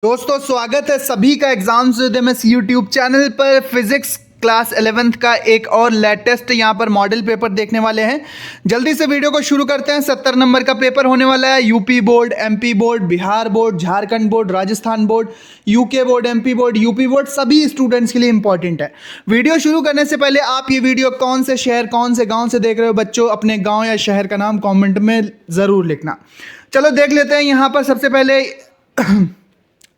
दोस्तों स्वागत है सभी का exams with MS YouTube channel पर। फिजिक्स क्लास 11th का एक और लेटेस्ट यहाँ पर मॉडल पेपर देखने वाले हैं। जल्दी से वीडियो को शुरू करते हैं। 70 नंबर का पेपर होने वाला है। UP board, MP board, Bihar board, Jharkhand board, Rajasthan board, UK board, MP board, UP board, सभी स्टूडेंट्स के लिए इंपॉर्टेंट है। वीडियो शुरू करने से पहले आप ये वीडियो कौन से शहर, कौन से गाँव से देख रहे हो बच्चों, अपने गाँव या शहर का नाम कॉमेंट में ज़रूर लिखना। चलो देख लेते हैं। यहाँ पर सबसे पहले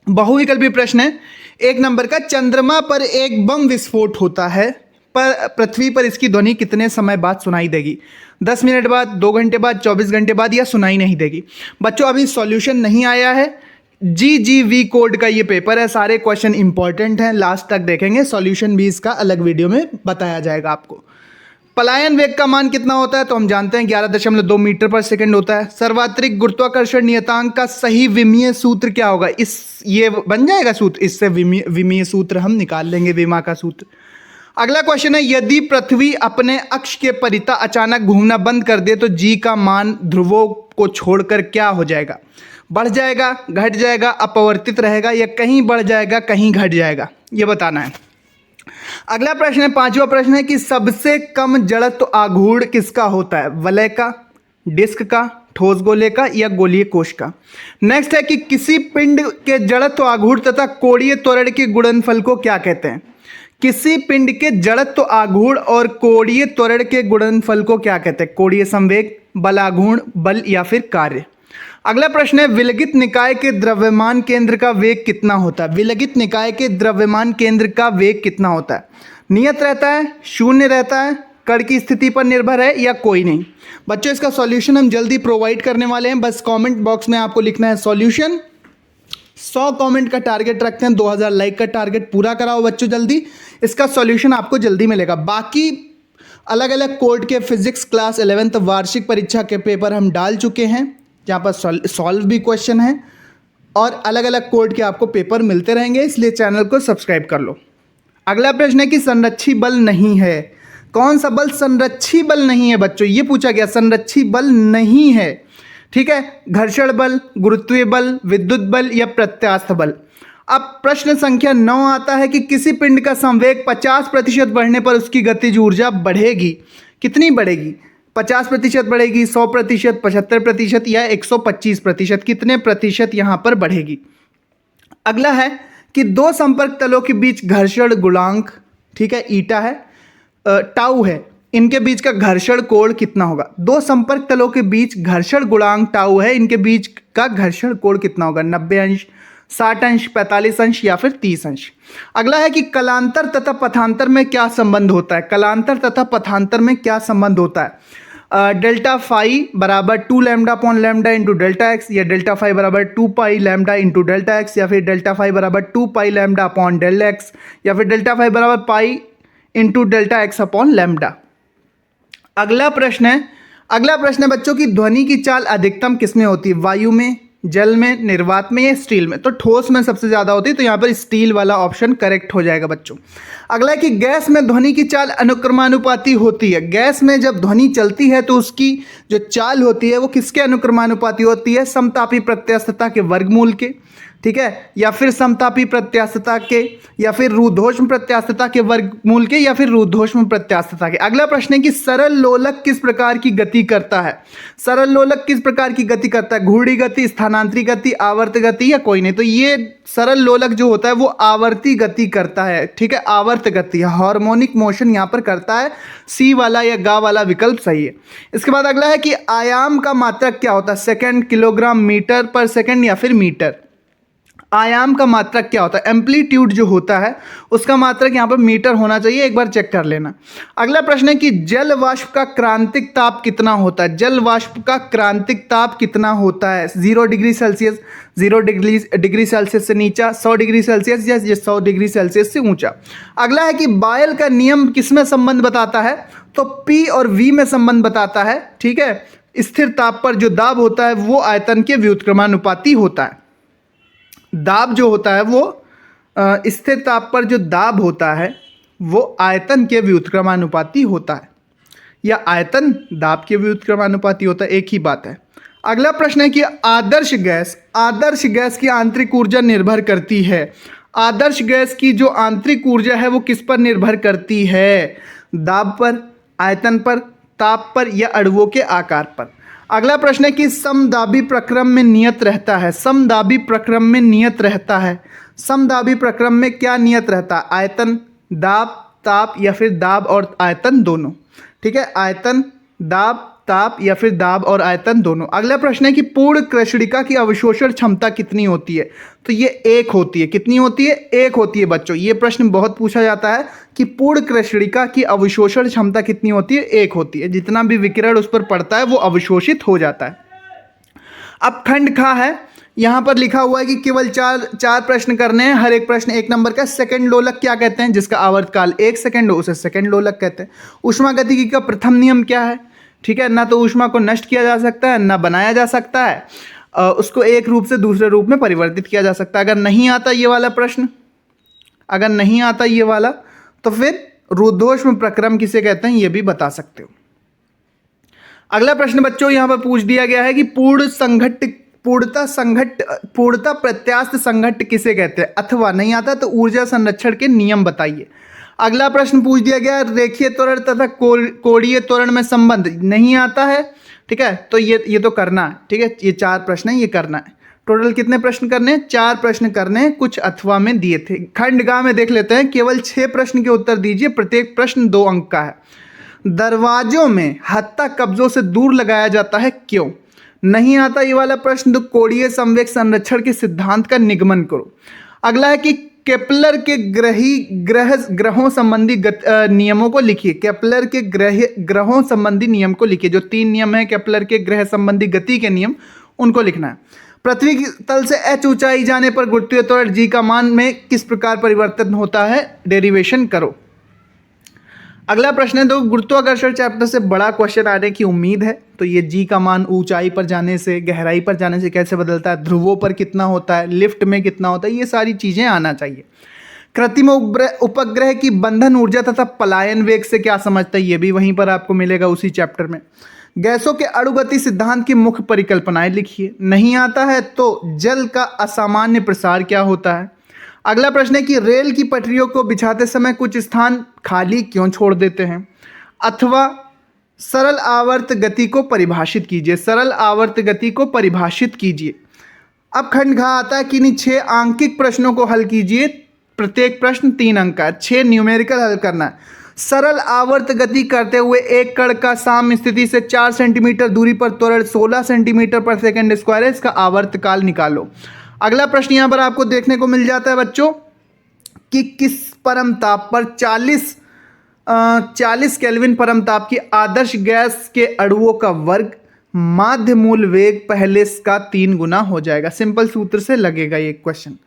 बहुविकल्पी प्रश्न है। 1 नंबर का, चंद्रमा पर एक बम विस्फोट होता है पर पृथ्वी पर इसकी ध्वनि कितने समय बाद सुनाई देगी? 10 मिनट बाद, 2 घंटे बाद, 24 घंटे बाद, या सुनाई नहीं देगी? बच्चों अभी सॉल्यूशन नहीं आया है। GGV कोड का ये पेपर है। सारे क्वेश्चन इंपॉर्टेंट हैं, लास्ट तक देखेंगे। सॉल्यूशन भी इसका अलग वीडियो में बताया जाएगा आपको। पलायन वेग का मान कितना होता है? तो हम जानते हैं 11.2 मीटर पर सेकंड होता है। सर्वात्रिक गुरुत्वाकर्षण नियतांक का सही विमीय सूत्र क्या होगा? ये बन जाएगा सूत्र, इससे विमीय सूत्र हम निकाल लेंगे, विमा का सूत्र। अगला क्वेश्चन है, यदि पृथ्वी अपने अक्ष के परितः अचानक घूमना बंद कर दे तो जी का मान ध्रुवों को छोड़कर क्या हो जाएगा? बढ़ जाएगा, घट जाएगा, अपवर्तित रहेगा, या कहीं बढ़ जाएगा कहीं घट जाएगा? ये बताना है। अगला प्रश्न है, 5वां प्रश्न है कि सबसे कम जड़त्व आघूर्ण किसका होता है? वलय का, डिस्क का, ठोस गोले का, या गोलीय कोश का? नेक्स्ट है कि किसी पिंड के जड़त्व आघूर्ण तथा कोणीय त्वरण के गुणनफल को क्या कहते हैं? किसी पिंड के जड़त्व आघूर्ण और कोणीय त्वरण के गुणनफल को क्या कहते हैं? कोणीय संवेग, बलाघूर्ण, बल, या फिर कार्य? अगला प्रश्न है, विलगित निकाय के द्रव्यमान केंद्र का वेग कितना होता है? विलगित निकाय के द्रव्यमान केंद्र का वेग कितना होता है? नियत रहता है, शून्य रहता है, कण की स्थिति पर निर्भर है, या कोई नहीं? बच्चों इसका सॉल्यूशन हम जल्दी प्रोवाइड करने वाले हैं। बस कमेंट बॉक्स में आपको लिखना है सॉल्यूशन। 100 कमेंट का टारगेट रखते हैं, 2000 लाइक का टारगेट पूरा कराओ बच्चों जल्दी। इसका सॉल्यूशन आपको जल्दी मिलेगा। बाकी अलग अलग कोड के फिजिक्स क्लास 11th वार्षिक परीक्षा के पेपर हम डाल चुके हैं, जहाँ पर सॉल्व भी क्वेश्चन है, और अलग अलग कोड के आपको पेपर मिलते रहेंगे, इसलिए चैनल को सब्सक्राइब कर लो। अगला प्रश्न है कि संरक्षी बल नहीं है। कौन सा बल संरक्षी बल नहीं है बच्चों? ये पूछा गया, संरक्षी बल नहीं है। ठीक है, घर्षण बल, गुरुत्वीय बल, विद्युत बल, या प्रत्यास्थ बल? अब प्रश्न संख्या 9 आता है कि किसी पिंड का संवेग 50% बढ़ने पर उसकी गतिज ऊर्जा बढ़ेगी। कितनी बढ़ेगी? 50% बढ़ेगी, 100%, 75%, या 125%? कितने प्रतिशत यहां पर बढ़ेगी? अगला है कि दो संपर्क तलों के बीच घर्षण गुणांक, ठीक है, ईटा है, टाउ है, इनके बीच का घर्षण कोण कितना होगा? दो संपर्क तलों के बीच घर्षण गुणांक टाउ है, इनके बीच का घर्षण कोण कितना होगा? 90 अंश, 60 अंश, 45 अंश, या फिर 30 अंश? अगला है कि कलांतर तथा पथांतर में क्या संबंध होता है? कलांतर तथा पथांतर में क्या संबंध होता है? डेल्टा फाई बराबर 2 lambda upon lambda into delta x, या डेल्टा फाई बराबर 2 पाई लैम्डा इंटू डेल्टा एक्स, या फिर डेल्टा फाई बराबर 2 पाई लैम्डा अपॉन डेल्टा एक्स, या फिर डेल्टा फाई बराबर pi into delta x upon lambda? अगला प्रश्न है बच्चों की ध्वनि की चाल अधिकतम किसमें होती है? वायु में, जल में, निर्वात में, या स्टील में? तो ठोस में सबसे ज्यादा होती है, तो यहां पर स्टील वाला ऑप्शन करेक्ट हो जाएगा बच्चों। अगला है कि गैस में ध्वनि की चाल अनुक्रमानुपाती होती है। गैस में जब ध्वनि चलती है तो उसकी जो चाल होती है वो किसके अनुक्रमानुपाती होती है? समतापी प्रत्यास्थता के वर्गमूल के, ठीक है, या फिर समतापी प्रत्यास्थता के, या फिर रुद्धोष्म प्रत्यास्थता के वर्गमूल के, या फिर रुद्धोष्म प्रत्यास्थता के? अगला प्रश्न है कि सरल लोलक किस प्रकार की गति करता है? सरल लोलक किस प्रकार की गति करता है? घूर्णी गति, स्थानांतरी गति, आवर्त गति, या कोई नहीं? तो ये सरल लोलक जो होता है वो आवर्ती गति करता है, ठीक है, आवर्त गति, हार्मोनिक मोशन यहां पर करता है। सी वाला या गा वाला विकल्प सही है। इसके बाद अगला है कि आयाम का मात्रक क्या होता है? सेकंड, किलोग्राम, मीटर पर सेकंड, या फिर मीटर? आयाम का मात्रक क्या होता है? एम्पलीट्यूड जो होता है उसका मात्रक यहाँ पर मीटर होना चाहिए, एक बार चेक कर लेना। अगला प्रश्न है कि जल वाष्प का क्रांतिक ताप कितना होता है? जल वाष्प का क्रांतिक ताप कितना होता है? 0 डिग्री सेल्सियस, 0 डिग्री सेल्सियस से नीचा, 100 डिग्री सेल्सियस, या 100 डिग्री सेल्सियस से ऊंचा? अगला है कि बायल का नियम किसमें संबंध बताता है? तो P और V में संबंध बताता है, ठीक है। स्थिर ताप पर जो दाब होता है वो आयतन के व्युत्क्रमानुपाती होता है। दाब जो होता है वो स्थिर ताप पर जो दाब होता है वो आयतन के व्युत्क्रमानुपाती होता है, या आयतन दाब के व्युत्क्रमानुपाती होता है, एक ही बात है। अगला प्रश्न है कि आदर्श गैस की आंतरिक ऊर्जा निर्भर करती है। आदर्श गैस की जो आंतरिक ऊर्जा है वो किस पर निर्भर करती है? दाब पर, आयतन पर, ताप पर या अणुओं के आकार पर। अगला प्रश्न है कि समदाबी प्रक्रम में नियत रहता है। समदाबी प्रक्रम में नियत रहता है। समदाबी प्रक्रम में क्या नियत रहता है? आयतन, दाब, ताप या फिर दाब और आयतन दोनों। ठीक है, आयतन, दाब, ताप या फिर दाब और आयतन दोनों। अगला प्रश्न है कि पूर्ण कृष्णिका की अवशोषण क्षमता कितनी होती है? तो ये 1 होती है। कितनी होती है? 1 होती है बच्चों। ये प्रश्न बहुत पूछा जाता है कि पूर्ण कृष्णिका की अवशोषण क्षमता कितनी होती है? 1 होती है। जितना भी विकिरण उस पर पड़ता है वो अवशोषित हो जाता है। अब खंड खा है, यहाँ पर लिखा हुआ है कि केवल चार प्रश्न करने हैं। हर एक प्रश्न 1 नंबर का। सेकंड लोलक क्या कहते हैं? जिसका आवर्तकाल 1 सेकंड हो उसे सेकंड लोलक कहते हैं। ऊष्मागतिकी का प्रथम नियम क्या है? ठीक है, ना तो ऊष्मा को नष्ट किया जा सकता है ना बनाया जा सकता है, उसको एक रूप से दूसरे रूप में परिवर्तित किया जा सकता है। अगर नहीं आता ये वाला प्रश्न, अगर नहीं आता ये वाला, तो फिर रुद्धोष्म प्रक्रम किसे कहते हैं ये भी बता सकते हो। अगला प्रश्न बच्चों यहाँ पर पूछ दिया गया है कि पूर्णता प्रत्यास्थ संघट्ट किसे कहते हैं? अथवा नहीं आता तो ऊर्जा संरक्षण के नियम बताइए। अगला प्रश्न पूछ दिया गया रेखीय त्वरण तथा कोणीय त्वरण में संबंध। नहीं आता है, ठीक है, तो ये तो करना है। ठीक है, ये 4 प्रश्न है, ये करना है। टोटल कितने प्रश्न करने हैं? 4 प्रश्न करने हैं, कुछ अथवा में दिए थे। खंड ग में देख लेते हैं। केवल 6 प्रश्न के उत्तर दीजिए, प्रत्येक प्रश्न 2 अंक का है। दरवाजों में हत्ता कब्जों से दूर लगाया जाता है, क्यों? नहीं आता ये वाला प्रश्न, तो कोणीय संवेग संरक्षण के सिद्धांत का निगमन करो। अगला है कि केपलर के ग्रहों संबंधी नियमों को लिखिए। केपलर के ग्रहों संबंधी नियम को लिखिए। जो 3 नियम है केपलर के ग्रह संबंधी गति के नियम, उनको लिखना है। पृथ्वी की तल से h ऊंचाई जाने पर गुरुत्वीय त्वरण g का मान में किस प्रकार परिवर्तन होता है? डेरिवेशन करो। अगला प्रश्न है, तो गुरुत्वाकर्षण चैप्टर से बड़ा क्वेश्चन आने की उम्मीद है। तो ये g का मान ऊंचाई पर जाने से, गहराई पर जाने से कैसे बदलता है, ध्रुवों पर कितना होता है, लिफ्ट में कितना होता है, ये सारी चीजें आना चाहिए। कृत्रिम उपग्रह की बंधन ऊर्जा तथा पलायन वेग से क्या समझता है? ये भी वहीं पर आपको मिलेगा उसी चैप्टर में। गैसों के अणुगति सिद्धांत की मुख्य परिकल्पनाएं लिखिए। नहीं आता है तो जल का असामान्य प्रसार क्या होता है? अगला प्रश्न है कि रेल की पटरियों को बिछाते समय कुछ स्थान खाली क्यों छोड़ देते हैं? अथवा सरल आवर्त गति को परिभाषित कीजिए। सरल आवर्त गति को परिभाषित कीजिए। अब खंड घ आता है कि इन 6 आंकिक प्रश्नों को हल कीजिए। प्रत्येक प्रश्न 3 अंक का है, 6 न्यूमेरिकल हल करना है। सरल आवर्त गति करते हुए एक कण का साम्य स्थिति से 4 सेंटीमीटर दूरी पर त्वरण 16 सेंटीमीटर पर सेकंड स्क्वायर है। इसका आवर्तकाल निकालो। अगला प्रश्न यहां पर आपको देखने को मिल जाता है बच्चों कि किस परम ताप पर 40 केल्विन परम ताप की आदर्श गैस के अणुओं का वर्ग माध्य मूल वेग पहले का 3 गुना हो जाएगा। सिंपल सूत्र से लगेगा ये क्वेश्चन।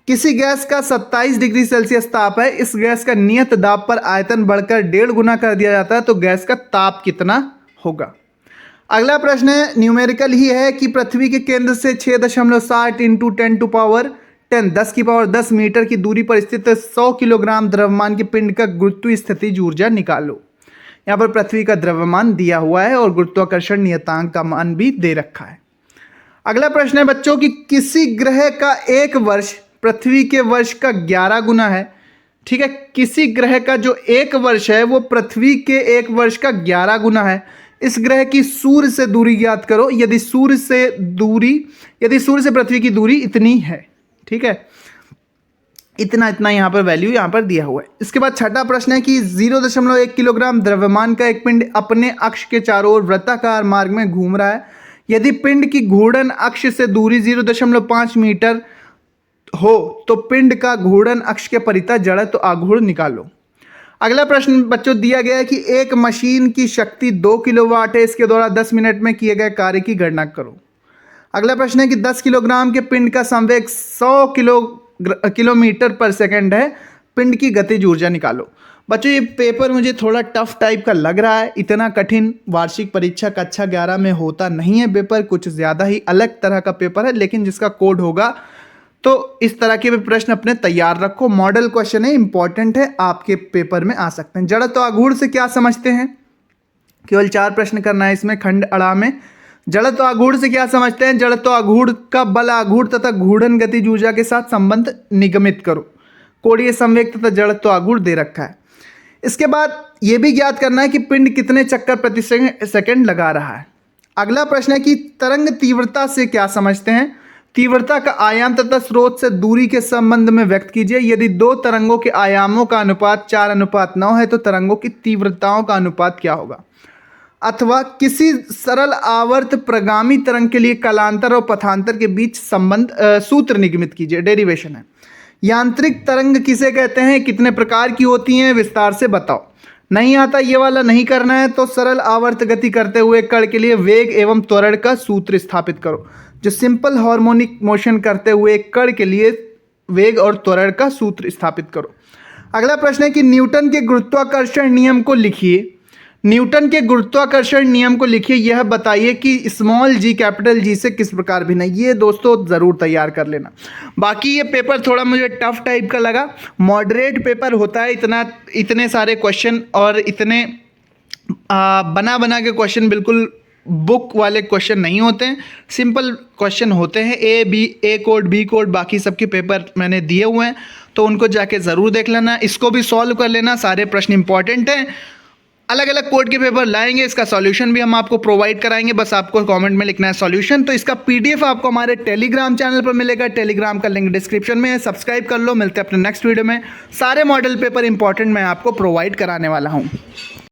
किसी गैस का 27 डिग्री सेल्सियस ताप है, इस गैस का नियत दाब पर आयतन बढ़कर 1.5 गुना कर दिया जाता है, तो गैस का ताप कितना होगा? अगला प्रश्न है, न्यूमेरिकल ही है कि पृथ्वी के केंद्र से 6.7 इंटू 10 की पावर 10 मीटर की दूरी पर स्थित 100 किलोग्राम द्रव्यमान के पिंड का गुरुत्व स्थितिज ऊर्जा निकालो। यहाँ पर पृथ्वी का द्रव्यमान दिया हुआ है और गुरुत्वाकर्षण नियतांक का मान भी दे रखा है। अगला प्रश्न है बच्चों कि किसी ग्रह का एक वर्ष पृथ्वी के वर्ष का 11 गुना है। ठीक है, किसी ग्रह का जो एक वर्ष है वो पृथ्वी के एक वर्ष का 11 गुना है। इस ग्रह की सूर्य से दूरी ज्ञात करो। यदि सूर्य से पृथ्वी की दूरी इतनी है, ठीक है, इतना यहाँ पर वैल्यू यहाँ पर दिया हुआ है। इसके बाद छठा प्रश्न है कि 0.1 किलोग्राम द्रव्यमान का एक पिंड अपने अक्ष के चारों ओर वृत्ताकार मार्ग में घूम रहा है। यदि पिंड की घूर्णन अक्ष से दूरी 0.5 मीटर हो तो पिंड का घूर्णन अक्ष के परितः जड़, तो आघूर्ण निकालो। अगला प्रश्न बच्चों दिया गया है कि एक मशीन की शक्ति 2 किलोवाट है, इसके द्वारा 10 मिनट में किए गए कार्य की गणना करो। अगला प्रश्न है कि 10 किलोग्राम के पिंड का संवेग 100 किलोमीटर पर सेकंड है, पिंड की गतिज ऊर्जा निकालो। बच्चों ये पेपर मुझे थोड़ा टफ टाइप का लग रहा है। इतना कठिन वार्षिक परीक्षा कक्षा 11 में होता नहीं है पेपर, कुछ ज़्यादा ही अलग तरह का पेपर है, लेकिन जिसका कोड होगा तो इस तरह के भी प्रश्न अपने तैयार रखो। मॉडल क्वेश्चन है, इंपॉर्टेंट है, आपके पेपर में आ सकते हैं। जड़ तो आघूर्ण से क्या समझते हैं? केवल 4 प्रश्न करना है इसमें खंड अड़ा में। जड़त्व आघूर्ण से क्या समझते हैं? जड़त्व आघूर्ण का बल आघूर्ण तथा घूर्णन गतिज ऊर्जा के साथ संबंध निगमित करो। कोणीय संवेग तथा जड़त्व आघूर्ण दे रखा है। इसके बाद यह भी ज्ञात करना है कि पिंड कितने चक्कर प्रति सेकंड लगा रहा है। अगला प्रश्न है कि तरंग तीव्रता से क्या समझते हैं? तीव्रता का आयाम तथा स्रोत से दूरी के संबंध में व्यक्त कीजिए। यदि दो तरंगों के आयामों का अनुपात 4:9 है तो तरंगों की तीव्रताओं का अनुपात क्या होगा? अथवा किसी सरल आवर्त प्रगामी तरंग के लिए कालांतर और पथांतर के बीच संबंध सूत्र निगमित कीजिए। डेरिवेशन है। यांत्रिक तरंग किसे कहते हैं? कितने प्रकार की होती हैं? विस्तार से बताओ। नहीं आता ये वाला नहीं करना है तो सरल आवर्त गति करते हुए कण के लिए वेग एवं त्वरण का सूत्र स्थापित करो। जो सिंपल हार्मोनिक मोशन करते हुए कण के लिए वेग और त्वरण का सूत्र स्थापित करो। अगला प्रश्न है कि न्यूटन के गुरुत्वाकर्षण नियम को लिखिए। न्यूटन के गुरुत्वाकर्षण नियम को लिखिए। यह बताइए कि स्मॉल जी कैपिटल जी से किस प्रकार भिन्न है। ये दोस्तों ज़रूर तैयार कर लेना। बाकी ये पेपर थोड़ा मुझे टफ टाइप का लगा। मॉडरेट पेपर होता है, इतने सारे क्वेश्चन और इतने बना के क्वेश्चन, बिल्कुल बुक वाले क्वेश्चन नहीं होते हैं, सिंपल क्वेश्चन होते हैं। ए कोड बी कोड बाकी सबके पेपर मैंने दिए हुए हैं, तो उनको जाके ज़रूर देख लेना। इसको भी सॉल्व कर लेना, सारे प्रश्न इंपॉर्टेंट हैं। अलग अलग कोड के पेपर लाएंगे, इसका सॉल्यूशन भी हम आपको प्रोवाइड कराएंगे। बस आपको कमेंट में लिखना है सॉल्यूशन। तो इसका पीडीएफ आपको हमारे टेलीग्राम चैनल पर मिलेगा। टेलीग्राम का लिंक डिस्क्रिप्शन में है, सब्सक्राइब कर लो। मिलते हैं अपने नेक्स्ट वीडियो में। सारे मॉडल पेपर इंपॉर्टेंट मैं आपको प्रोवाइड कराने वाला हूँ।